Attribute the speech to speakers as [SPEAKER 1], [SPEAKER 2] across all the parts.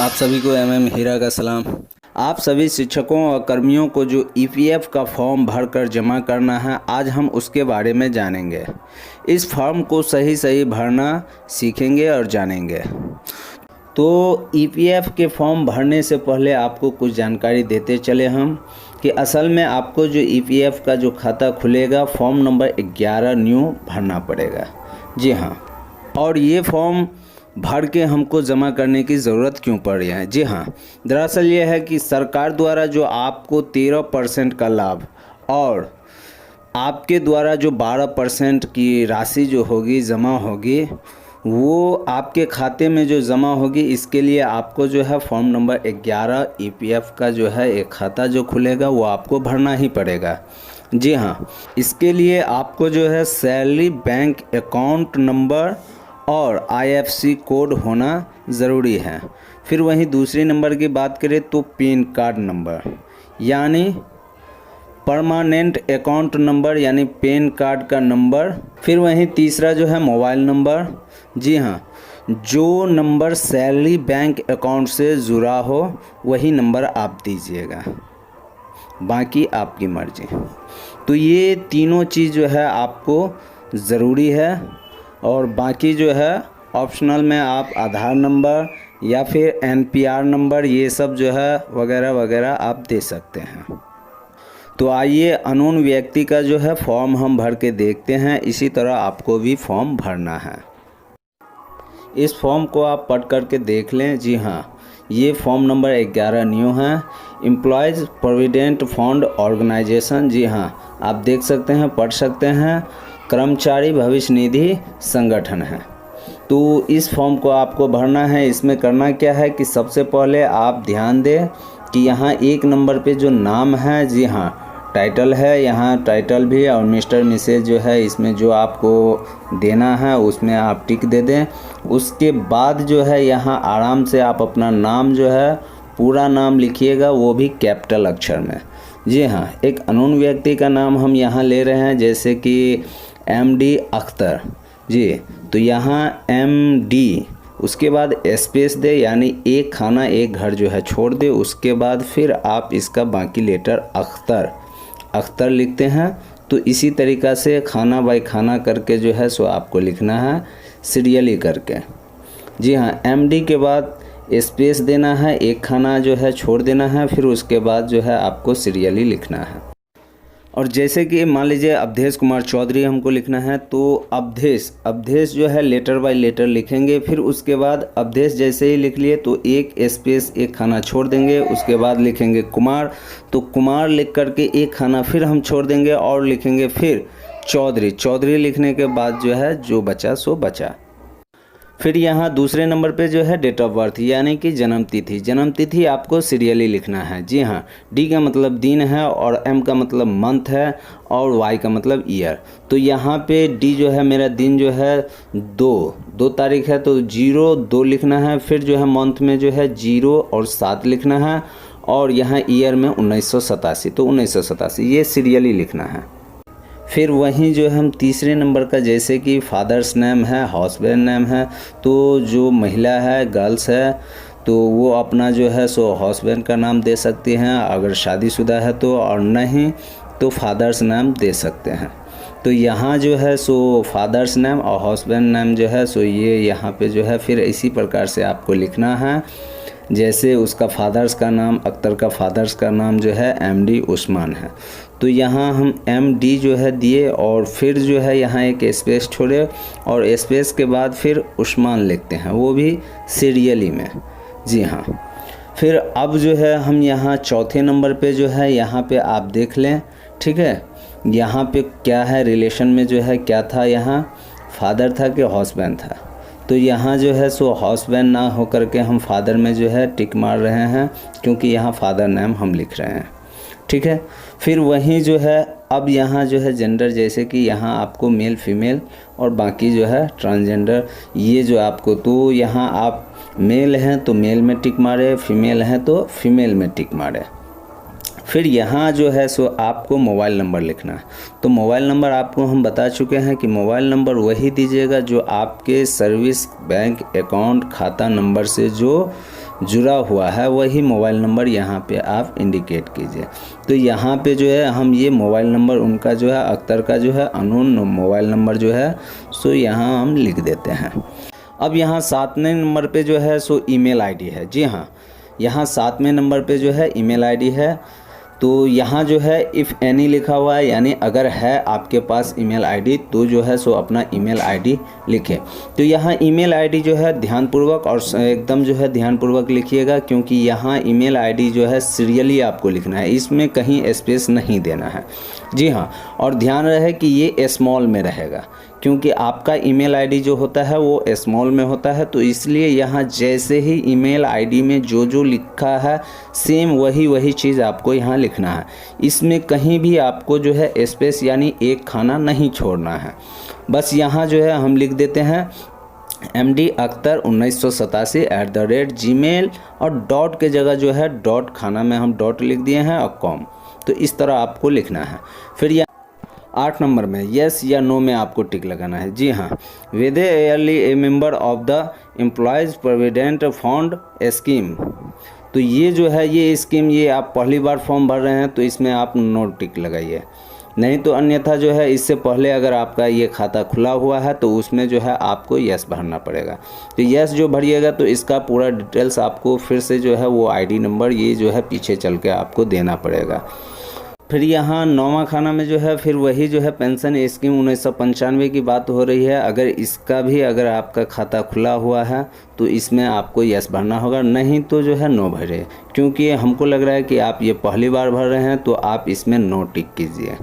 [SPEAKER 1] आप सभी को एमएम हीरा का सलाम। आप सभी शिक्षकों और कर्मियों को जो ईपीएफ का फॉर्म भरकर जमा करना है, आज हम उसके बारे में जानेंगे। इस फॉर्म को सही भरना सीखेंगे और जानेंगे। तो ईपीएफ के फॉर्म भरने से पहले आपको कुछ जानकारी देते चले हम कि असल में आपको जो ईपीएफ का जो खाता खुलेगा, फॉर्म नंबर 11 न्यू भरना पड़ेगा। जी हाँ, और ये फॉर्म भर के हमको जमा करने की ज़रूरत क्यों पड़ रही है? जी हाँ, दरअसल ये है कि सरकार द्वारा जो आपको 13% का लाभ और आपके द्वारा जो 12% की राशि जो होगी जमा होगी, वो आपके खाते में जो जमा होगी, इसके लिए आपको जो है फॉर्म नंबर 11 ईपीएफ का जो है एक खाता जो खुलेगा वो आपको भरना ही पड़ेगा। जी हाँ, इसके लिए आपको जो है सैलरी बैंक अकाउंट नंबर और आईएफएससी कोड होना ज़रूरी है। फिर वहीं दूसरी नंबर की बात करें तो पैन कार्ड नंबर यानी परमानेंट अकाउंट नंबर यानी पैन कार्ड का नंबर। फिर वहीं तीसरा जो है मोबाइल नंबर। जी हाँ, जो नंबर सैलरी बैंक अकाउंट से जुड़ा हो वही नंबर आप दीजिएगा, बाकी आपकी मर्ज़ी। तो ये तीनों चीज़ जो है आपको ज़रूरी है और बाकी जो है ऑप्शनल में आप आधार नंबर या फिर एनपीआर नंबर ये सब जो है वगैरह वगैरह आप दे सकते हैं। तो आइए अननोन व्यक्ति का जो है फॉर्म हम भर के देखते हैं। इसी तरह आपको भी फॉर्म भरना है। इस फॉर्म को आप पढ़ करके देख लें। जी हाँ, ये फॉर्म नंबर 11 न्यू है, एम्प्लॉयज़ प्रोविडेंट फंड ऑर्गेनाइजेशन। जी हाँ, आप देख सकते हैं, पढ़ सकते हैं, कर्मचारी भविष्य निधि संगठन है। तो इस फॉर्म को आपको भरना है। इसमें करना क्या है कि सबसे पहले आप ध्यान दें कि यहाँ 1 नंबर पे जो नाम है, जी हाँ, टाइटल है, यहाँ टाइटल भी और मिस्टर मिसेज जो है इसमें जो आपको देना है उसमें आप टिक दे दें। उसके बाद जो है यहाँ आराम से आप अपना नाम जो है पूरा नाम लिखिएगा, वो भी कैपिटल अक्षर में। जी हाँ, एक अननोन व्यक्ति का नाम हम यहाँ ले रहे हैं, जैसे कि एमडी अख्तर। जी, तो यहाँ एमडी उसके बाद स्पेस दे, यानी एक खाना एक घर जो है छोड़ दे। उसके बाद फिर आप इसका बाकी लेटर अख्तर लिखते हैं। तो इसी तरीक़ा से खाना बाय खाना करके जो है सो आपको लिखना है सीरियली करके। जी हाँ, एमडी के बाद स्पेस देना है, एक खाना जो है छोड़ देना है, फिर उसके बाद जो है आपको सीरियली लिखना है। और जैसे कि मान लीजिए अवधेश कुमार चौधरी हमको लिखना है, तो अवधेश जो है लेटर बाय लेटर लिखेंगे। फिर उसके बाद अवधेश जैसे ही लिख लिए तो एक स्पेस एक खाना छोड़ देंगे। उसके बाद लिखेंगे कुमार, तो कुमार लिख करके एक खाना फिर हम छोड़ देंगे और लिखेंगे फिर चौधरी लिखने के बाद जो है जो बचा सो बचा। फिर यहाँ दूसरे नंबर पे जो है डेट ऑफ बर्थ यानी कि जन्म तिथि आपको सीरियली लिखना है। जी हाँ, डी का मतलब दिन है और एम का मतलब मंथ है और वाई का मतलब ईयर। तो यहाँ पे डी जो है मेरा दिन जो है 2 तारीख है, तो 02 लिखना है। फिर जो है मंथ में जो है 0 और 7 लिखना है और यहाँ ईयर में 1987, तो 1987 ये सीरियली लिखना है। फिर वहीं जो हम तीसरे नंबर का, जैसे कि फादर्स नेम है, हस्बैंड नेम है, तो जो महिला है, गर्ल्स है, तो वो अपना जो है सो हस्बैंड का नाम दे सकती हैं अगर शादीशुदा है तो, और नहीं तो फादर्स नेम दे सकते हैं। तो यहाँ जो है सो फादर्स नेम और हस्बैंड नेम जो है सो ये यहाँ पे जो है फिर इसी प्रकार से आपको लिखना है। जैसे उसका फादर्स का नाम, अख्तर का फादर्स का नाम जो है एमडी उस्मान है, तो यहाँ हम एमडी जो है दिए और फिर जो है यहाँ एक स्पेस छोड़े और स्पेस के बाद फिर उस्मान लिखते हैं, वो भी सीरियली में। जी हाँ, फिर अब जो है हम यहाँ चौथे नंबर पे जो है यहाँ पे आप देख लें, ठीक है, यहाँ पे क्या है रिलेशन में जो है क्या था, यहाँ फादर था कि हस्बैंड था। तो यहाँ जो है सो हस्बैंड ना हो करके हम फादर में जो है टिक मार रहे हैं, क्योंकि यहाँ फादर नेम हम लिख रहे हैं, ठीक है। फिर वहीं जो है अब यहाँ जो है जेंडर, जैसे कि यहाँ आपको मेल फीमेल और बाकी जो है ट्रांसजेंडर, ये जो आपको, तो यहाँ आप मेल हैं तो मेल में टिक मारे, फीमेल हैं तो फीमेल में टिक मारे। फिर यहाँ जो है सो आपको मोबाइल नंबर लिखना है। तो मोबाइल नंबर आपको हम बता चुके हैं कि मोबाइल नंबर वही दीजिएगा जो आपके सर्विस बैंक अकाउंट खाता नंबर से जो जुड़ा हुआ है वही मोबाइल नंबर यहाँ पे आप इंडिकेट कीजिए। तो यहाँ पे जो है हम ये मोबाइल नंबर उनका जो है अख्तर का जो है अननोन मोबाइल नंबर जो है सो यहाँ हम लिख देते हैं। अब यहाँ 7वें नंबर पे जो है सो ईमेल आईडी है। जी हाँ, यहाँ 7वें नंबर पे जो है ईमेल आईडी है। तो यहाँ जो है इफ़ एनी लिखा हुआ है, यानी अगर है आपके पास ईमेल आईडी तो जो है सो अपना ईमेल आईडी लिखें। तो यहाँ ईमेल आईडी जो है ध्यानपूर्वक और एकदम जो है ध्यानपूर्वक लिखिएगा, क्योंकि यहाँ ईमेल आईडी जो है सीरियली आपको लिखना है, इसमें कहीं स्पेस नहीं देना है। जी हाँ, और ध्यान रहे कि ये स्मॉल में रहेगा, क्योंकि आपका ईमेल आईडी जो होता है वो स्मॉल में होता है। तो इसलिए यहाँ जैसे ही ईमेल आईडी में जो जो लिखा है सेम वही चीज़ आपको यहाँ लिखना है। इसमें कहीं भी आपको जो है स्पेस यानी एक खाना नहीं छोड़ना है। बस यहाँ जो है हम लिख देते हैं MD अख्तर 1987 @gmail, और डॉट के जगह जो है डॉट खाना में हम डॉट लिख दिए हैं और कॉम। तो इस तरह आपको लिखना है। फिर यह 8 नंबर में यस या नो में आपको टिक लगाना है। जी हाँ, वेदे early A member of the employees provident fund scheme. तो ये जो है ये स्कीम, ये आप पहली बार फॉर्म भर रहे हैं तो इसमें आप नो टिक लगाइए, नहीं तो अन्यथा जो है इससे पहले अगर आपका ये खाता खुला हुआ है तो उसमें जो है आपको यस भरना पड़ेगा। तो यस जो भरिएगा तो इसका पूरा डिटेल्स आपको फिर से जो है वो आईडी नंबर ये जो है पीछे चल के आपको देना पड़ेगा। फिर यहाँ 9वां खाना में जो है फिर वही जो है पेंशन स्कीम 1995 की बात हो रही है। अगर इसका भी अगर आपका खाता खुला हुआ है तो इसमें आपको यस भरना होगा, नहीं तो जो है नो भरे, क्योंकि हमको लग रहा है कि आप ये पहली बार भर रहे हैं तो आप इसमें नो टिक कीजिए।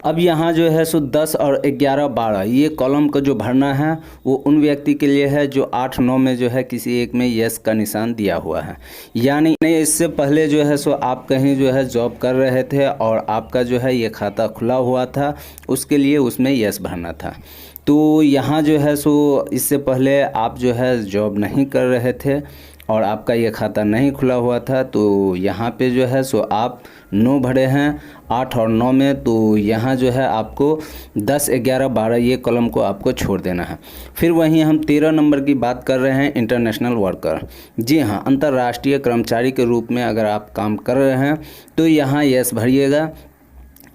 [SPEAKER 1] अब यहाँ जो है सो 10 और 11 12 ये कॉलम का जो भरना है वो उन व्यक्ति के लिए है जो 8 9 में जो है किसी एक में यस का निशान दिया हुआ है। यानी इससे पहले जो है सो आप कहीं जो है जॉब कर रहे थे और आपका जो है ये खाता खुला हुआ था, उसके लिए उसमें यस भरना था। तो यहाँ जो है सो इससे पहले आप जो है जॉब नहीं कर रहे थे और आपका ये खाता नहीं खुला हुआ था, तो यहाँ पे जो है सो आप नो भरे हैं 8 और 9 में। तो यहाँ जो है आपको 10 11 12 ये कॉलम को आपको छोड़ देना है। फिर वहीं हम 13 नंबर की बात कर रहे हैं इंटरनेशनल वर्कर। जी हाँ, अंतर्राष्ट्रीय कर्मचारी के रूप में अगर आप काम कर रहे हैं तो यहाँ यस भरिएगा।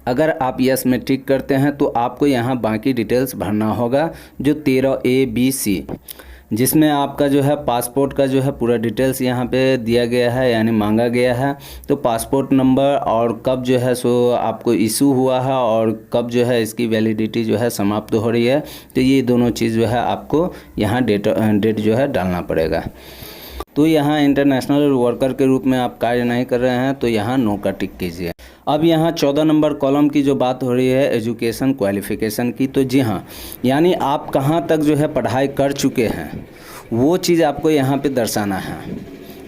[SPEAKER 1] अगर आप यस में टिक करते हैं तो आपको यहाँ बाकी डिटेल्स भरना होगा जो 13A B C, जिसमें आपका जो है पासपोर्ट का जो है पूरा डिटेल्स यहाँ पे दिया गया है, यानी मांगा गया है। तो पासपोर्ट नंबर और कब जो है सो आपको इशू हुआ है और कब जो है इसकी वैलिडिटी जो है समाप्त हो रही है, तो ये दोनों चीज़ जो है आपको यहाँ डेट जो है डालना पड़ेगा। तो यहाँ इंटरनेशनल वर्कर के रूप में आप कार्य नहीं कर रहे हैं तो यहाँ नो का टिक कीजिए। अब यहाँ 14 नंबर कॉलम की जो बात हो रही है एजुकेशन क्वालिफ़िकेशन की, तो जी हाँ, यानी आप कहाँ तक जो है पढ़ाई कर चुके हैं वो चीज़ आपको यहाँ पे दर्शाना है,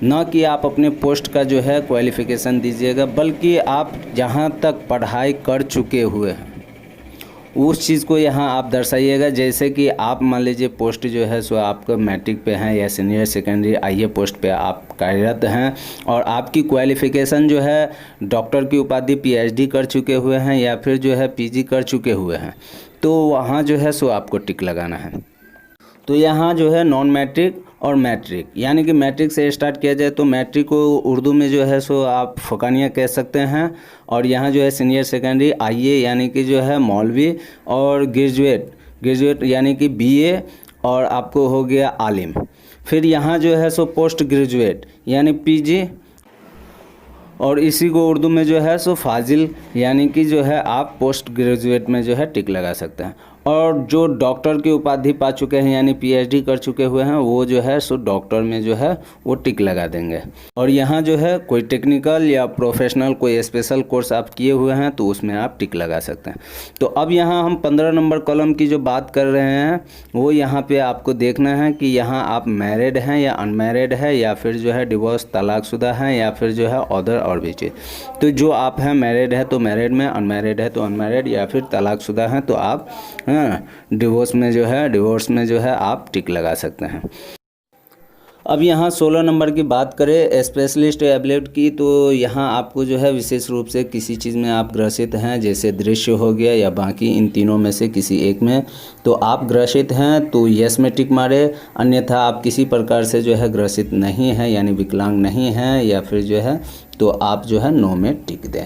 [SPEAKER 1] न कि आप अपने पोस्ट का जो है क्वालिफ़िकेशन दीजिएगा, बल्कि आप जहाँ तक पढ़ाई कर चुके हुए हैं उस चीज़ को यहाँ आप दर्शाइएगा। जैसे कि आप मान लीजिए पोस्ट जो है सो आपका मैट्रिक पे हैं या सीनियर सेकेंडरी IE पोस्ट पे आप कार्यरत हैं और आपकी क्वालिफ़िकेशन जो है डॉक्टर की उपाधि PhD कर चुके हुए हैं या फिर जो है PG कर चुके हुए हैं, तो वहाँ जो है सो आपको टिक लगाना है। तो यहाँ जो है नॉन मैट्रिक और मैट्रिक, यानी कि मैट्रिक से स्टार्ट किया जाए तो मैट्रिक को उर्दू में जो है सो आप फ़ुकानिया कह सकते हैं, और यहाँ जो है सीनियर सेकेंडरी IE यानी कि जो है मौलवी, और ग्रेजुएट यानी कि BA, और आपको हो गया आलिम। फिर यहाँ जो है सो पोस्ट ग्रेजुएट यानी PG, और इसी को उर्दू में जो है सो फाजिल यानी कि जो है आप पोस्ट ग्रेजुएट में जो है टिक लगा सकते हैं। और जो डॉक्टर की उपाधि पा चुके हैं यानी PhD कर चुके हुए हैं वो जो है सो डॉक्टर में जो है वो टिक लगा देंगे। और यहाँ जो है कोई टेक्निकल या प्रोफेशनल कोई स्पेशल कोर्स आप किए हुए हैं तो उसमें आप टिक लगा सकते हैं। तो अब यहाँ हम 15 नंबर कॉलम की जो बात कर रहे हैं वो यहाँ पे आपको देखना है कि यहाँ आप मैरिड हैं या अनमैरिड है या फिर जो है डिवोर्स तलाकशुदा हैं या फिर जो है अदर और भी चीज़। तो जो आप हैं मैरिड है तो मैरिड में, अनमैरिड है तो अनमैरिड, या फिर तलाकशुदा हैं तो आप डिवोर्स में जो है आप टिक लगा सकते हैं। अब यहाँ 16 नंबर की बात करें स्पेशलिस्ट एबलेट की, तो यहाँ आपको जो है विशेष रूप से किसी चीज़ में आप ग्रसित हैं, जैसे दृश्य हो गया या बाकी इन तीनों में से किसी एक में, तो आप ग्रसित हैं तो यस में टिक मारे। अन्यथा आप किसी प्रकार से जो है ग्रसित नहीं हैं यानी विकलांग नहीं हैं या फिर जो है तो आप जो है नो में टिक दें।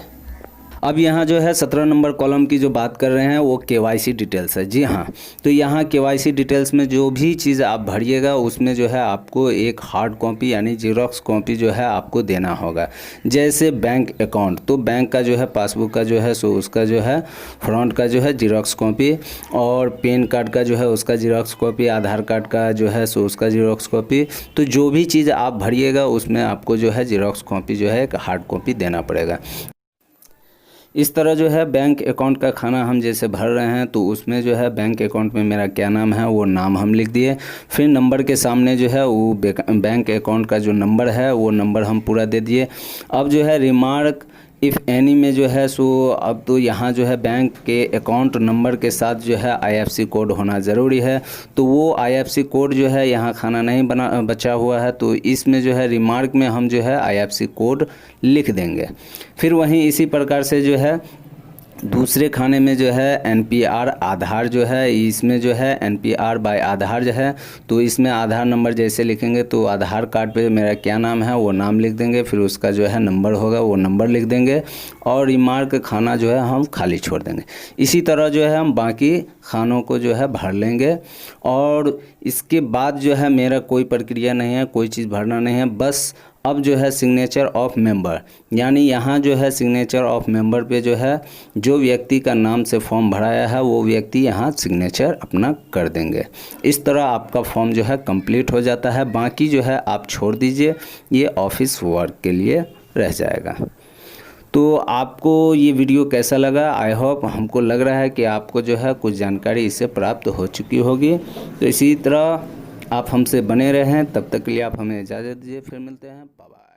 [SPEAKER 1] अब यहाँ जो है 17 नंबर कॉलम की जो बात कर रहे हैं वो केवाईसी डिटेल्स है। जी हाँ, तो यहाँ केवाईसी डिटेल्स में जो भी चीज़ आप भरिएगा उसमें जो है आपको एक हार्ड कॉपी यानी जीरोक्स कॉपी जो है आपको देना होगा। जैसे बैंक अकाउंट, तो बैंक का जो है पासबुक का जो है सो उसका जो है फ्रंट का जो है जीरोक्स कॉपी, और पैन कार्ड का जो है उसका जीरोक्स कॉपी, आधार कार्ड का जो है सो उसका जीरोक्स कॉपी। तो जो भी चीज़ आप भरिएगा उसमें आपको जो है जीरोक्स कॉपी जो है एक हार्ड कॉपी देना पड़ेगा। इस तरह जो है बैंक अकाउंट का खाना हम जैसे भर रहे हैं तो उसमें जो है बैंक अकाउंट में मेरा क्या नाम है वो नाम हम लिख दिए, फिर नंबर के सामने जो है वो बैंक अकाउंट का जो नंबर है वो नंबर हम पूरा दे दिए। अब जो है रिमार्क इफ़ एनी में जो है सो अब तो यहाँ जो है बैंक के अकाउंट नंबर के साथ जो है आईएफएससी कोड होना ज़रूरी है, तो वो आईएफएससी कोड जो है यहाँ खाना नहीं बचा हुआ है, तो इसमें जो है रिमार्क में हम जो है आईएफएससी कोड लिख देंगे। फिर वहीं इसी प्रकार से जो है दूसरे खाने में जो है एनपीआर आधार जो है, इसमें जो है एनपीआर बाय आधार जो है, तो इसमें आधार नंबर जैसे लिखेंगे तो आधार कार्ड पे मेरा क्या नाम है वो नाम लिख देंगे, फिर उसका जो है नंबर होगा वो नंबर लिख देंगे, और रिमार्क खाना जो है हम खाली छोड़ देंगे। इसी तरह जो है हम बाकी खानों को जो है भर लेंगे, और इसके बाद जो है मेरा कोई प्रक्रिया नहीं है, कोई चीज़ भरना नहीं है। बस अब जो है सिग्नेचर ऑफ मेंबर, यानी यहाँ जो है सिग्नेचर ऑफ मेंबर पे जो है जो व्यक्ति का नाम से फॉर्म भराया है वो व्यक्ति यहाँ सिग्नेचर अपना कर देंगे। इस तरह आपका फॉर्म जो है कंप्लीट हो जाता है। बाकी जो है आप छोड़ दीजिए, ये ऑफिस वर्क के लिए रह जाएगा। तो आपको ये वीडियो कैसा लगा? आई होप, हमको लग रहा है कि आपको जो है कुछ जानकारी इससे प्राप्त हो चुकी होगी। तो इसी तरह आप हमसे बने रहें, तब तक के लिए आप हमें इजाज़त दीजिए, फिर मिलते हैं, बाय बाय।